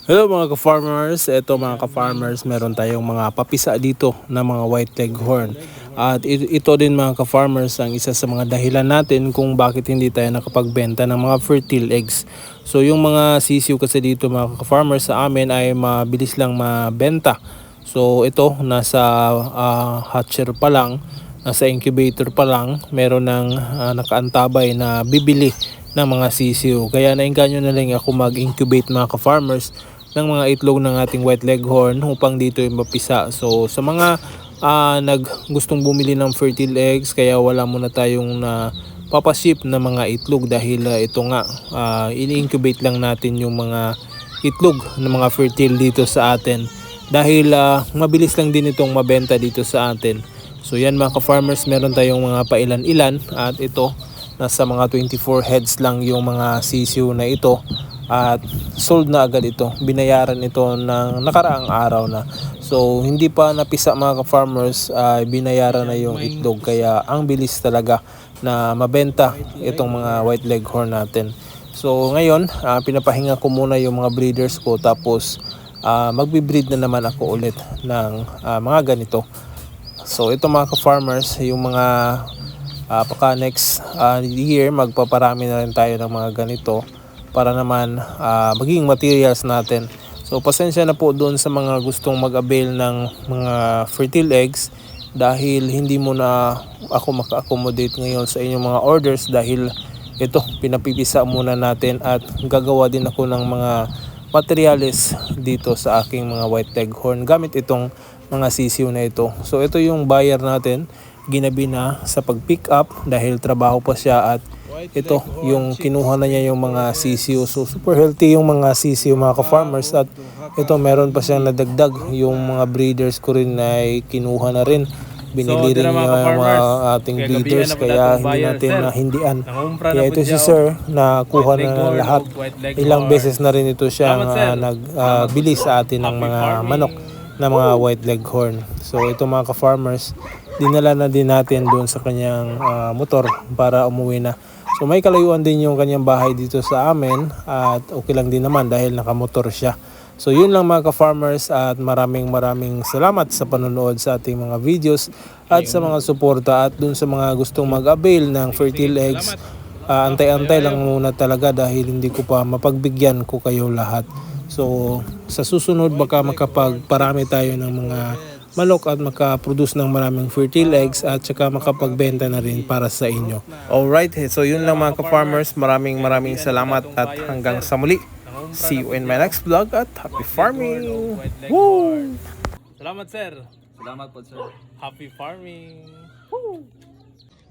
Hello mga ka-farmers, eto mga ka-farmers, meron tayong mga papisa dito na mga white leghorn. At ito din mga ka-farmers ang isa sa mga dahilan natin kung bakit hindi tayo nakapagbenta ng mga fertile eggs. So yung mga sisiw kasi dito mga ka-farmers sa amin ay mabilis lang mabenta. So ito nasa hatcher pa lang, nasa incubator pa lang, meron ng nakaantabay na bibili ng mga sisiw. Kaya nainganyo na lang ako mag-incubate mga ka-farmers ng mga itlog ng ating white leghorn upang dito ay mapisa. So sa mga gustong bumili ng fertile eggs, kaya wala muna tayong papaship na mga itlog dahil ito nga ini-incubate lang natin yung mga itlog ng mga fertile dito sa atin dahil mabilis lang din itong mabenta dito sa atin. So yan mga ka-farmers, meron tayong mga pailan-ilan at ito nasa mga 24 heads lang yung mga sisiw na ito. At sold na agad ito, binayaran ito ng nakaraang araw na. So hindi pa napisa mga ka-farmers, binayaran na yung itlog, kaya ang bilis talaga na mabenta itong mga white leghorn natin. So ngayon pinapahinga ko muna yung mga breeders ko, tapos magbe-breed na naman ako ulit ng mga ganito. So ito mga ka-farmers, yung mga paka next year magpaparami na rin tayo ng mga ganito para naman maging materials natin. So pasensya na po doon sa mga gustong mag-avail ng mga fertile eggs dahil hindi mo na ako maka-accommodate ngayon sa inyong mga orders dahil ito pinapipisa muna natin at gagawa din ako ng mga materials dito sa aking mga white leghorn gamit itong mga sisiw na ito. So ito yung buyer natin, ginabi na sa pag-pick up dahil trabaho pa siya, at ito yung kinuha na niya yung mga sisiw. So super healthy yung mga sisiw mga ka-farmers, at ito meron pa siyang nadagdag. Yung mga breeders ko rin ay kinuha na rin, binili rin niya yung mga ating breeders, kaya hindi natin nahindian. Kaya ito si sir nakuha na lahat. Ilang beses na rin ito siyang nagbili sa atin ng mga manok na mga white leghorn. So ito mga ka-farmers, dinala na din natin doon sa kanyang motor para umuwi na. So may kalayuan din yung kanyang bahay dito sa amin, at okay lang din naman dahil nakamotor siya. So yun lang mga ka-farmers, at maraming salamat sa panonood sa ating mga videos at sa mga suporta. At dun sa mga gustong mag-avail ng fertile eggs, antay-antay lang muna talaga dahil hindi ko pa mapagbigyan ko kayo lahat. So sa susunod baka makapagparami tayo ng mga manok at makaproduce ng maraming fertile eggs at saka makapagbenta na rin para sa inyo. Alright, so yun lang mga ka-farmers, maraming salamat at hanggang sa muli. See you in my next vlog at happy farming! Woo! Salamat sir! Salamat po, sir. Happy farming! Woo!